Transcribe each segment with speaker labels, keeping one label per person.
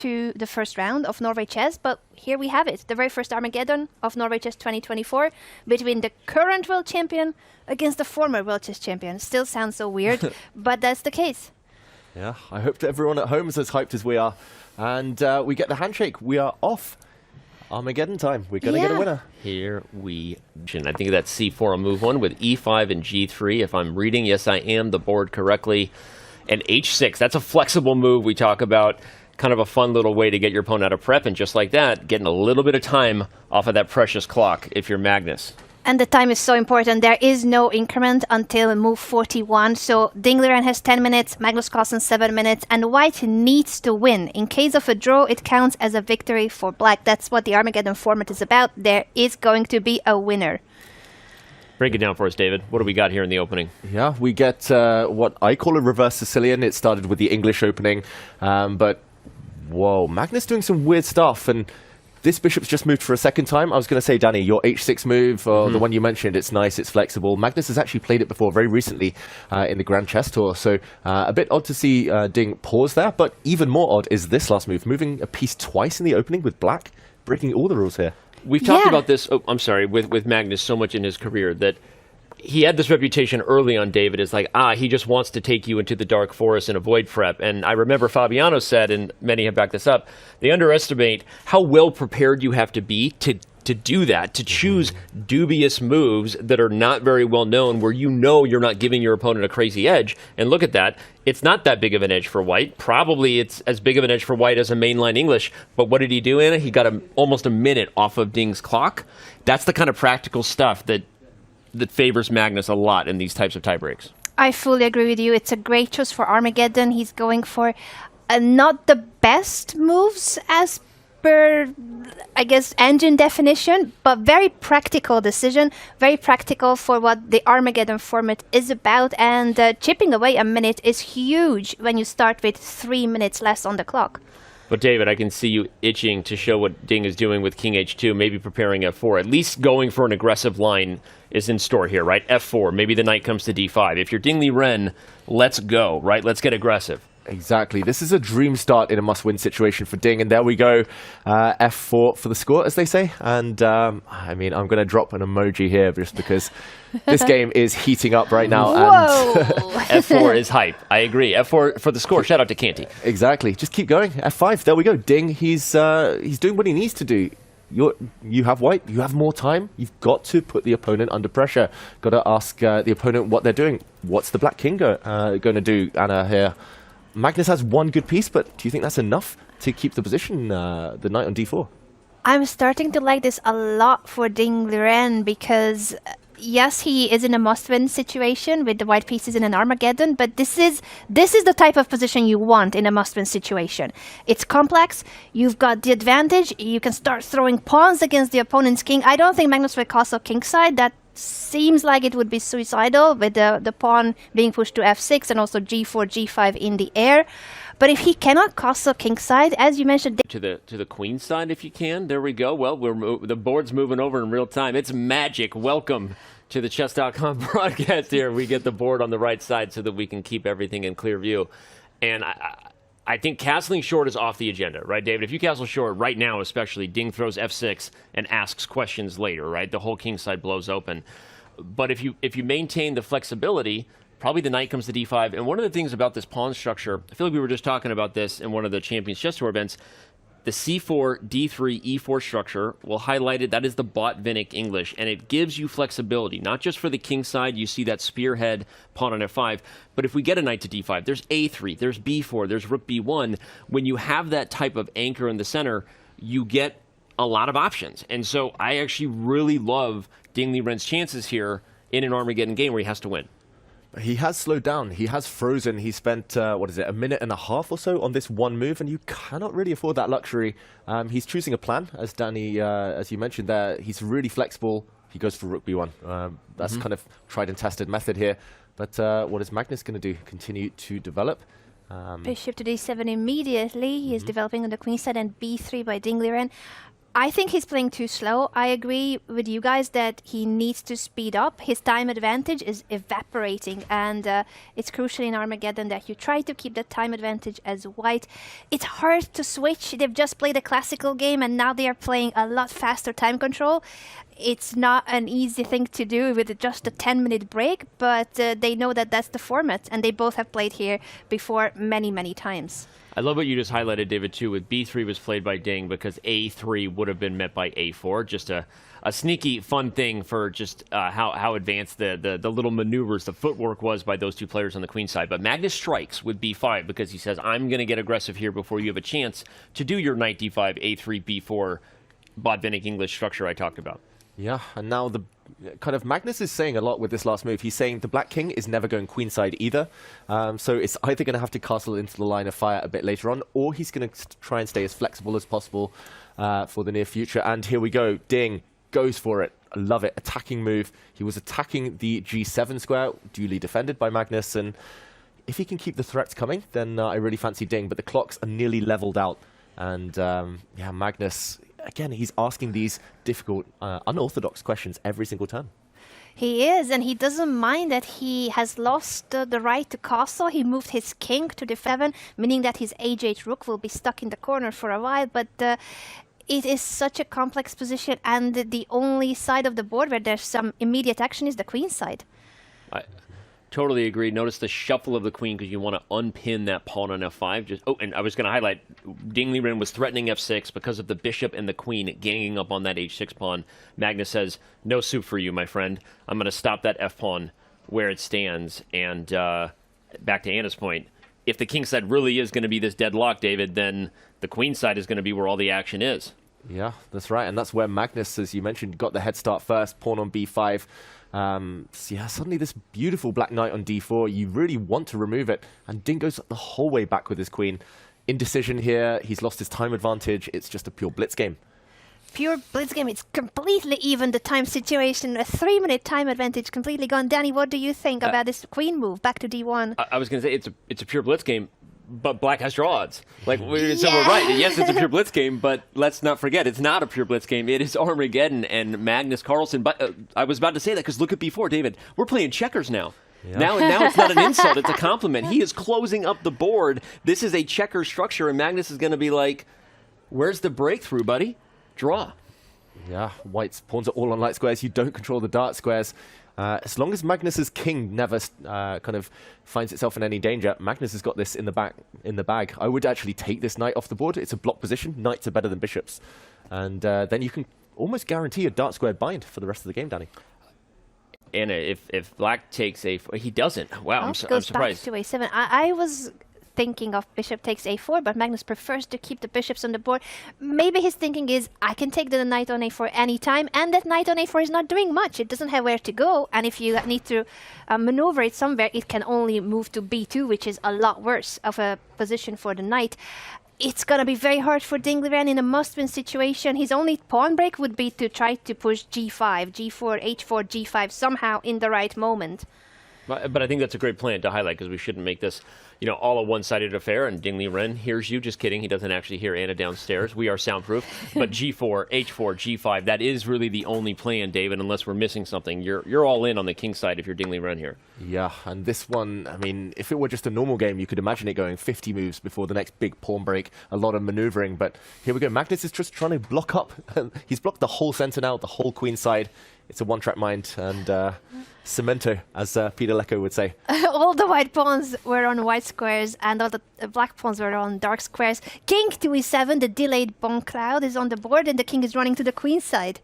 Speaker 1: to the first round of Norway Chess, but here we have it, the very first Armageddon of Norway Chess 2024 between the current world champion against the former world chess champion. Still sounds so weird, but that's the case.
Speaker 2: Yeah, I hope that everyone at home is as hyped as we are. And we get the handshake. We are off. Armageddon time. We're going to get a winner.
Speaker 3: Here we I think that's c4 on move 1 with e5 and g3. If I'm reading, yes, I am, the board correctly. And h6, that's a flexible move we talk about. Kind of a fun little way to get your opponent out of prep. And just like that, getting a little bit of time off of that precious clock if you're Magnus.
Speaker 1: And the time is so important. There is no increment until move 41. So Liren has 10 minutes, Magnus Carlsen 7 minutes, and White needs to win. In case of a draw, it counts as a victory for Black. That's what the Armageddon format is about. There is going to be a winner.
Speaker 3: Break it down for us, David. What do we got here in the opening?
Speaker 2: Yeah, we get what I call a reverse Sicilian. It started with the English opening, but whoa, Magnus doing some weird stuff, and this bishop's just moved for a second time. I was going to say, Danny, your h6 move, the one you mentioned, it's nice, it's flexible. Magnus has actually played it before very recently in the Grand Chess Tour, so a bit odd to see Ding pause there, but even more odd is this last move, moving a piece twice in the opening with Black, breaking all the rules here.
Speaker 3: We've talked about this, with Magnus so much in his career that he had this reputation early on, David, as like, he just wants to take you into the dark forest and avoid prep. And I remember Fabiano said, and many have backed this up, they underestimate how well prepared you have to be to do that, to choose dubious moves that are not very well known, where you know you're not giving your opponent a crazy edge. And look at that. It's not that big of an edge for White. Probably it's as big of an edge for White as a mainline English. But what did he do, Anna? He got almost a minute off of Ding's clock. That's the kind of practical stuff that favors Magnus a lot in these types of tiebreaks. I
Speaker 1: fully agree with you. It's a great choice for Armageddon. He's going for not the best moves as per, I guess, engine definition, but very practical decision, very practical for what the Armageddon format is about. And chipping away a minute is huge when you start with 3 minutes less on the clock.
Speaker 3: But David, I can see you itching to show what Ding is doing with King H2, maybe preparing F4. At least going for an aggressive line is in store here, right? F4, maybe the knight comes to D5. If you're Ding Liren, let's go, right? Let's get aggressive.
Speaker 2: Exactly. This is a dream start in a must-win situation for Ding, and there we go. F4 for the score, as they say. And, I mean, I'm going to drop an emoji here just because this game is heating up right now.
Speaker 1: Whoa!
Speaker 2: And
Speaker 3: F4 is hype. I agree. F4 for the score. Shout out to Canty.
Speaker 2: Exactly. Just keep going. F5. There we go. Ding, he's doing what he needs to do. You have White, you have more time, you've got to put the opponent under pressure. Got to ask the opponent what they're doing. What's the Black King going to do, Anna, here? Magnus has one good piece, but do you think that's enough to keep the position, the knight on D4?
Speaker 1: I'm starting to like this a lot for Ding Liren because, yes, he is in a must-win situation with the white pieces in an Armageddon, but this is the type of position you want in a must-win situation. It's complex, you've got the advantage, you can start throwing pawns against the opponent's king. I don't think Magnus will castle kingside. That seems like it would be suicidal with the pawn being pushed to f6 and also g4, g5 in the air. But if he cannot castle kingside, as you mentioned,
Speaker 3: to the queen side, if you can. There we go. Well, the board's moving over in real time. It's magic. Welcome to the chess.com broadcast here. We get the board on the right side so that we can keep everything in clear view. And I think castling short is off the agenda, right, David? If you castle short right now, especially, Ding throws f6 and asks questions later, right? The whole king side blows open. But if you maintain the flexibility, probably the knight comes to d5. And one of the things about this pawn structure, I feel like we were just talking about this in one of the Champions Chess Tour events, the c4, d3, e4 structure, will highlight it. That is the Botvinnik English, and it gives you flexibility, not just for the king side. You see that spearhead pawn on f5, but if we get a knight to d5, there's a3, there's b4, there's rook b1. When you have that type of anchor in the center, you get a lot of options. And so I actually really love Ding Liren's chances here in an Armageddon game where he has to win.
Speaker 2: He has slowed down. He has frozen. He spent, a minute and a half or so on this one move, and you cannot really afford that luxury. He's choosing a plan, as Danny, as you mentioned there. He's really flexible. He goes for rook b1. That's kind of tried and tested method here. But what is Magnus going to do? Continue to develop?
Speaker 1: Bishop to d7 immediately. He is developing on the queen side, and b3 by Ding Liren. I think he's playing too slow. I agree with you guys that he needs to speed up. His time advantage is evaporating, and it's crucial in Armageddon that you try to keep that time advantage as white. It's hard to switch. They've just played a classical game, and now they are playing a lot faster time control. It's not an easy thing to do with just a 10-minute break, but they know that that's the format, and they both have played here before many, many times.
Speaker 3: I love what you just highlighted, David, too, with B3 was played by Ding because A3 would have been met by A4. Just a sneaky, fun thing for just how advanced the little maneuvers, the footwork was by those two players on the queen side. But Magnus strikes with B5 because he says, I'm going to get aggressive here before you have a chance to do your knight D5, A3, B4, Botvinnik English structure I talked about.
Speaker 2: Yeah, and now the kind of Magnus is saying a lot with this last move. He's saying the black king is never going queenside either. So it's either going to have to castle into the line of fire a bit later on, or he's going to try and stay as flexible as possible for the near future. And here we go. Ding goes for it. I love it. Attacking move. He was attacking the G7 square, duly defended by Magnus. And if he can keep the threats coming, then I really fancy Ding. But the clocks are nearly leveled out. And yeah, Magnus, again, he's asking these difficult, unorthodox questions every single turn.
Speaker 1: He is, and he doesn't mind that he has lost the right to castle. He moved his king to D7, meaning that his H8 rook will be stuck in the corner for a while. But it is such a complex position, and the only side of the board where there's some immediate action is the queen side.
Speaker 3: I totally agree. Notice the shuffle of the queen because you want to unpin that pawn on F5. And I was going to highlight, Ding Liren was threatening F6 because of the bishop and the queen ganging up on that H6 pawn. Magnus says, no soup for you, my friend. I'm going to stop that F pawn where it stands. And back to Anna's point, if the king side really is going to be this deadlock, David, then the queen side is going to be where all the action is.
Speaker 2: Yeah, that's right. And that's where Magnus, as you mentioned, got the head start first, pawn on B5. So yeah, suddenly this beautiful black knight on D4, you really want to remove it. And Ding goes the whole way back with his queen. Indecision here, he's lost his time advantage. It's just a pure blitz game.
Speaker 1: Pure blitz game, it's completely even, the time situation. A 3-minute time advantage completely gone. Danny, what do you think about this queen move back to D1?
Speaker 3: I was going to say it's a pure blitz game, but black has draw odds. So we're right. Yes, it's a pure blitz game, but let's not forget, it's not a pure blitz game. It is Armageddon and Magnus Carlsen. But I was about to say that because look at B4, David. We're playing checkers now. Yeah. Now it's not an insult, it's a compliment. He is closing up the board. This is a checker structure, and Magnus is going to be like, where's the breakthrough, buddy? Draw.
Speaker 2: Yeah, white's pawns are all on light squares. You don't control the dark squares. As long as Magnus's king never kind of finds itself in any danger, Magnus has got this in the bag. I would actually take this knight off the board. It's a block position. Knights are better than bishops. And then you can almost guarantee a dark squared bind for the rest of the game, Danny.
Speaker 3: And if black takes he doesn't. Wow, I'm surprised.
Speaker 1: Back to A7. I was thinking of bishop takes A4, but Magnus prefers to keep the bishops on the board. Maybe his thinking is, I can take the knight on A4 anytime, and that knight on A4 is not doing much. It doesn't have where to go, and if you need to maneuver it somewhere, it can only move to B2, which is a lot worse of a position for the knight. It's going to be very hard for Ding Liren in a must-win situation. His only pawn break would be to try to push G5, G4, H4, G5 somehow in the right moment.
Speaker 3: But I think that's a great plan to highlight because we shouldn't make this, all a one-sided affair. And Ding Liren hears you. Just kidding. He doesn't actually hear Anna downstairs. We are soundproof. But G4, H4, G5, that is really the only plan, David, unless we're missing something. You're all in on the king side if you're Ding Liren here.
Speaker 2: Yeah, and this one, I mean, if it were just a normal game, you could imagine it going 50 moves before the next big pawn break, a lot of maneuvering. But here we go. Magnus is just trying to block up. He's blocked the whole center now, the whole queen side. It's a one-track mind, and cemento, as Peter Lecco would say.
Speaker 1: All the white pawns were on white squares, and all the black pawns were on dark squares. King to E7, the delayed pawn cloud is on the board, and the king is running to the queen side.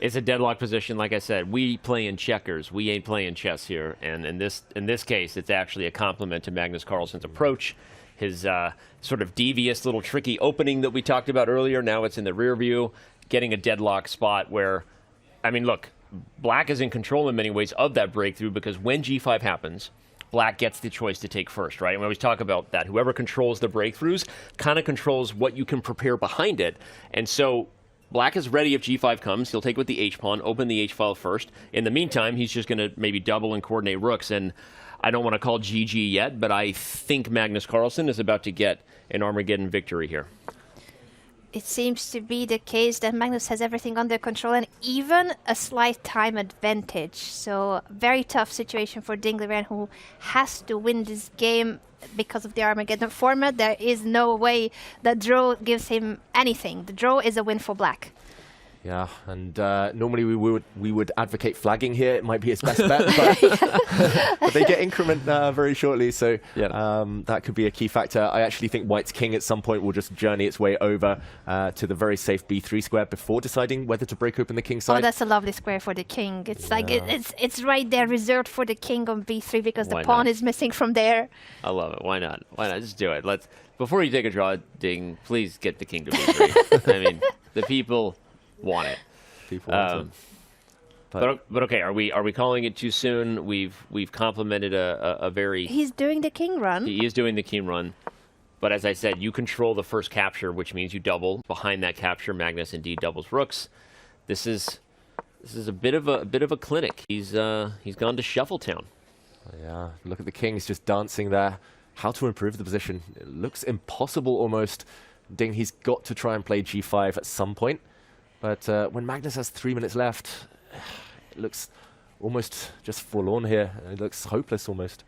Speaker 3: It's a deadlock position, like I said. We play in checkers. We ain't playing chess here. And in this case, it's actually a compliment to Magnus Carlsen's approach. His sort of devious little tricky opening that we talked about earlier. Now it's in the rear view, getting a deadlock spot where, I mean, look, black is in control in many ways of that breakthrough because when G5 happens, black gets the choice to take first, right? And we always talk about that. Whoever controls the breakthroughs kind of controls what you can prepare behind it. And so black is ready if G5 comes. He'll take with the H-pawn, open the H-file first. In the meantime, he's just going to maybe double and coordinate rooks. And I don't want to call GG yet, but I think Magnus Carlsen is about to get an Armageddon victory here.
Speaker 1: It seems to be the case that Magnus has everything under control and even a slight time advantage. So very tough situation for Liren, who has to win this game because of the Armageddon format. There is no way that draw gives him anything. The draw is a win for black.
Speaker 2: Yeah, and normally we would advocate flagging here. It might be his best bet, but they get increment very shortly, so that could be a key factor. I actually think White's king at some point will just journey its way over to the very safe b3 square before deciding whether to break open the king side.
Speaker 1: Oh, that's a lovely square for the king. It's like it's right there reserved for the king on b3 because the pawn is missing from there.
Speaker 3: I love it. Why not? Why not? Just do it. Let's. Before you take a draw, Ding, please get the king to b3. I mean, the people want it.
Speaker 2: People want it.
Speaker 3: But okay, are we calling it too soon? We've complimented a very.
Speaker 1: He's doing the king run.
Speaker 3: He is doing the king run, but as I said, you control the first capture, which means you double. Behind that capture, Magnus indeed doubles rooks. This is a bit of a clinic. He's gone to Shuffletown.
Speaker 2: Yeah, look at the king. He's just dancing there. How to improve the position? It looks impossible almost. Ding, he's got to try and play g5 at some point. But when Magnus has 3 minutes left, it looks almost just forlorn here. It looks hopeless almost.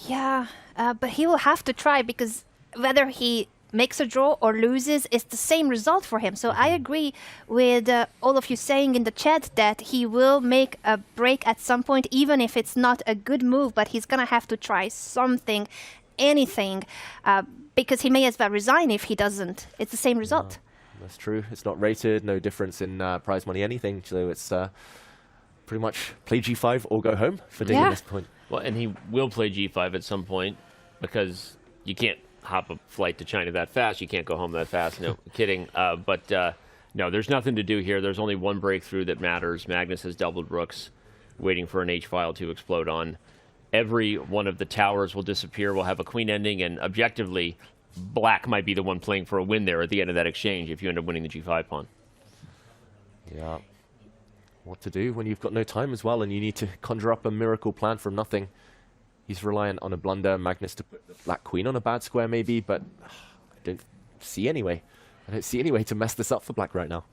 Speaker 1: Yeah, but he will have to try because whether he makes a draw or loses, it's the same result for him. So I agree with all of you saying in the chat that he will make a break at some point, even if it's not a good move, but he's going to have to try something, anything, because he may as well resign if he doesn't. It's the same result.
Speaker 2: That's true. It's not rated, no difference in prize money, anything. So it's pretty much play g5 or go home for Ding at this point.
Speaker 3: Well, and he will play g5 at some point because you can't hop a flight to China that fast. You can't go home that fast. No, kidding. But no, there's nothing to do here. There's only one breakthrough that matters. Magnus has doubled rooks, waiting for an h-file to explode on. Every one of the towers will disappear. We'll have a queen ending, and objectively, Black might be the one playing for a win there at the end of that exchange if you end up winning the g5 pawn.
Speaker 2: Yeah. What to do when you've got no time as well and you need to conjure up a miracle plan from nothing? He's reliant on a blunder. Magnus to put the black queen on a bad square maybe, but I don't see any way. I don't see any way to mess this up for black right now.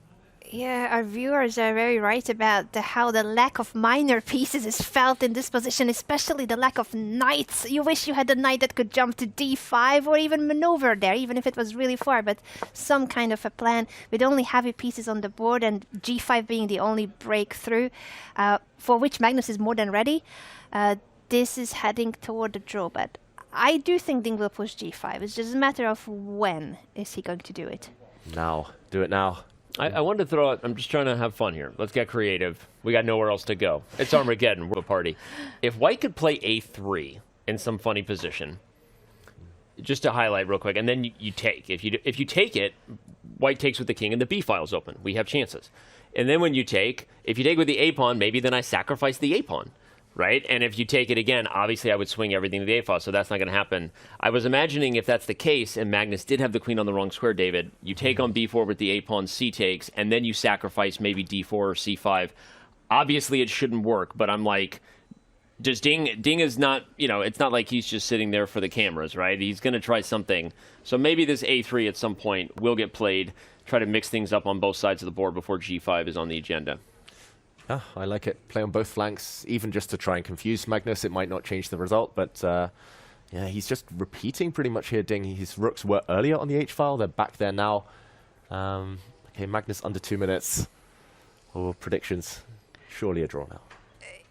Speaker 1: Yeah, our viewers are very right about how the lack of minor pieces is felt in this position, especially the lack of knights. You wish you had a knight that could jump to d5 or even maneuver there, even if it was really far, but some kind of a plan with only heavy pieces on the board and g5 being the only breakthrough, for which Magnus is more than ready. This is heading toward the draw, but I do think Ding will push g5. It's just a matter of when is he going to do it.
Speaker 2: Now. Do it now.
Speaker 3: I wanted to throw out, I'm just trying to have fun here. Let's get creative. We got nowhere else to go. It's Armageddon. We're a party. If White could play a3 in some funny position, just to highlight real quick, and then you take. If you take it, White takes with the king and the b file's open. We have chances. And then when you take, if you take with the a pawn, maybe then I sacrifice the a pawn. Right? And if you take it again, obviously I would swing everything to the a-file, so that's not going to happen. I was imagining if that's the case, and Magnus did have the queen on the wrong square, David, you take on b4 with the a-pawn, c takes, and then you sacrifice maybe d4 or c5. Obviously it shouldn't work, but I'm like, does Ding is not, it's not like he's just sitting there for the cameras, right? He's going to try something. So maybe this a3 at some point will get played, try to mix things up on both sides of the board before g5 is on the agenda.
Speaker 2: Yeah, I like it. Play on both flanks, even just to try and confuse Magnus. It might not change the result, but yeah, he's just repeating pretty much here, Ding. His rooks were earlier on the h-file. They're back there now. Okay, Magnus under 2 minutes. Oh, predictions. Surely a draw now.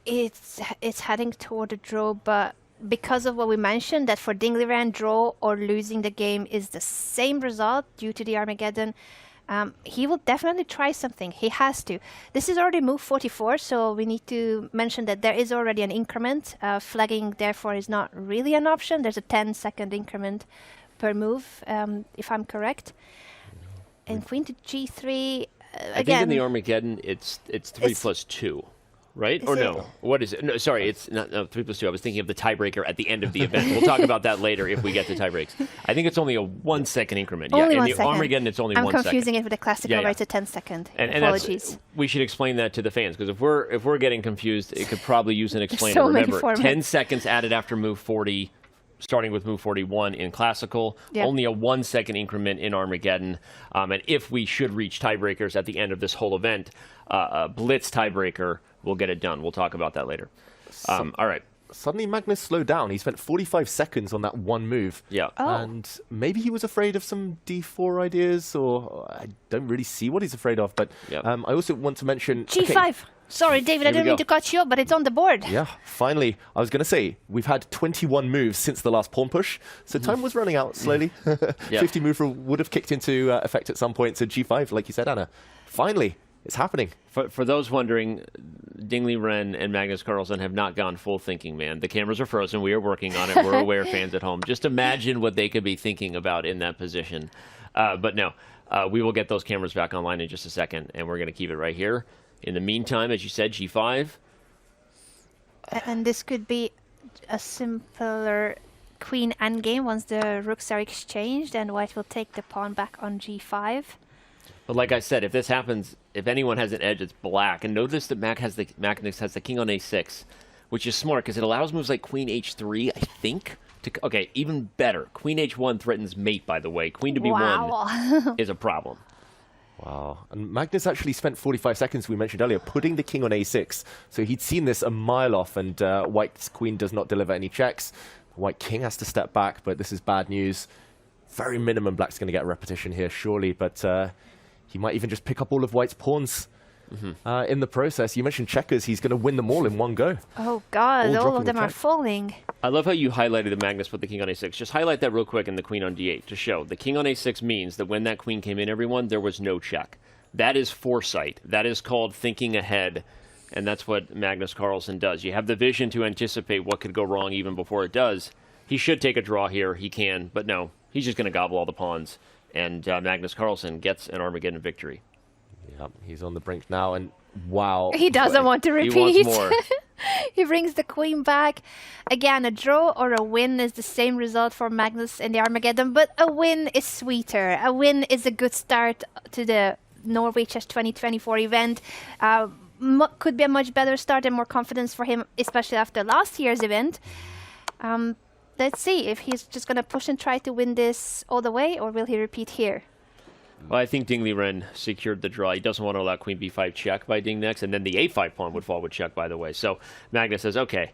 Speaker 1: It's heading toward a draw, but because of what we mentioned, that for Liren, draw or losing the game is the same result due to the Armageddon, he will definitely try something. He has to. This is already move 44, so we need to mention that there is already an increment. Flagging, therefore, is not really an option. There's a 10-second increment per move, if I'm correct. And queen to g3, again...
Speaker 3: I think in the Armageddon, it's 3 plus 2. Right? Or no? What is it? No, sorry, it's not 3 plus 2. I was thinking of the tiebreaker at the end of the event. We'll talk about that later if we get to tiebreaks. I think it's only a 1 second increment.
Speaker 1: Only
Speaker 3: in
Speaker 1: 1
Speaker 3: the
Speaker 1: second.
Speaker 3: Armageddon, it's only 1 second.
Speaker 1: I'm confusing it with the classical where it's a 10-second. Apologies.
Speaker 3: We should explain that to the fans, because if we're getting confused, it could probably use an explainer.
Speaker 1: So many
Speaker 3: Remember,
Speaker 1: formats.
Speaker 3: 10 seconds added after move 40, starting with move 41 in Classical, only a 1 second increment in Armageddon. And if we should reach tiebreakers at the end of this whole event, Blitz tiebreaker will get it done. We'll talk about that later. All right.
Speaker 2: Suddenly Magnus slowed down. He spent 45 seconds on that one move.
Speaker 3: Yeah.
Speaker 2: And maybe he was afraid of some d4 ideas, or I don't really see what he's afraid of. But I also want to mention...
Speaker 1: G5. Okay. Sorry, David, I didn't mean to cut you up, but it's on the board.
Speaker 2: Yeah, finally. I was going to say, we've had 21 moves since the last pawn push, so time was running out slowly. 50 move rule would have kicked into effect at some point, so G5, like you said, Anna. Finally, it's happening.
Speaker 3: For those wondering, Ding Liren and Magnus Carlsen have not gone full thinking, man. The cameras are frozen. We are working on it. We're aware, fans at home. Just imagine what they could be thinking about in that position. But no, we will get those cameras back online in just a second, and we're going to keep it right here. In the meantime, as you said, G5.
Speaker 1: And this could be a simpler queen endgame once the rooks are exchanged, and white will take the pawn back on G5.
Speaker 3: But like I said, if this happens, if anyone has an edge, it's black. And notice that Magnus has the king on A6, which is smart because it allows moves like queen H3, I think. Okay, even better. Queen H1 threatens mate, by the way. Queen to B1 is a problem.
Speaker 2: Wow. And Magnus actually spent 45 seconds, we mentioned earlier, putting the king on A6. So he'd seen this a mile off, and white's queen does not deliver any checks. White king has to step back, but this is bad news. Very minimum black's going to get a repetition here, surely, but he might even just pick up all of white's pawns in the process. You mentioned checkers. He's going to win them all in one go.
Speaker 1: Oh, God. All of them are falling.
Speaker 3: I love how you highlighted the Magnus with the king on A6. Just highlight that real quick in the queen on D8 to show. The king on A6 means that when that queen came in, everyone, there was no check. That is foresight. That is called thinking ahead. And that's what Magnus Carlsen does. You have the vision to anticipate what could go wrong even before it does. He should take a draw here. He can. But no, he's just going to gobble all the pawns. And Magnus Carlsen gets an Armageddon victory.
Speaker 2: Yep, he's on the brink now, and wow.
Speaker 1: He doesn't want to repeat.
Speaker 3: He wants more.
Speaker 1: He brings the queen back. Again, a draw or a win is the same result for Magnus in the Armageddon, but a win is sweeter. A win is a good start to the Norway Chess 2024 event. Could be a much better start and more confidence for him, especially after last year's event. Let's see if he's just going to push and try to win this all the way, or will he repeat here?
Speaker 3: Well, I think Ding Liren secured the draw. He doesn't want to allow queen b5 check by Ding next, and then the a5 pawn would fall with check, by the way. So Magnus says, okay,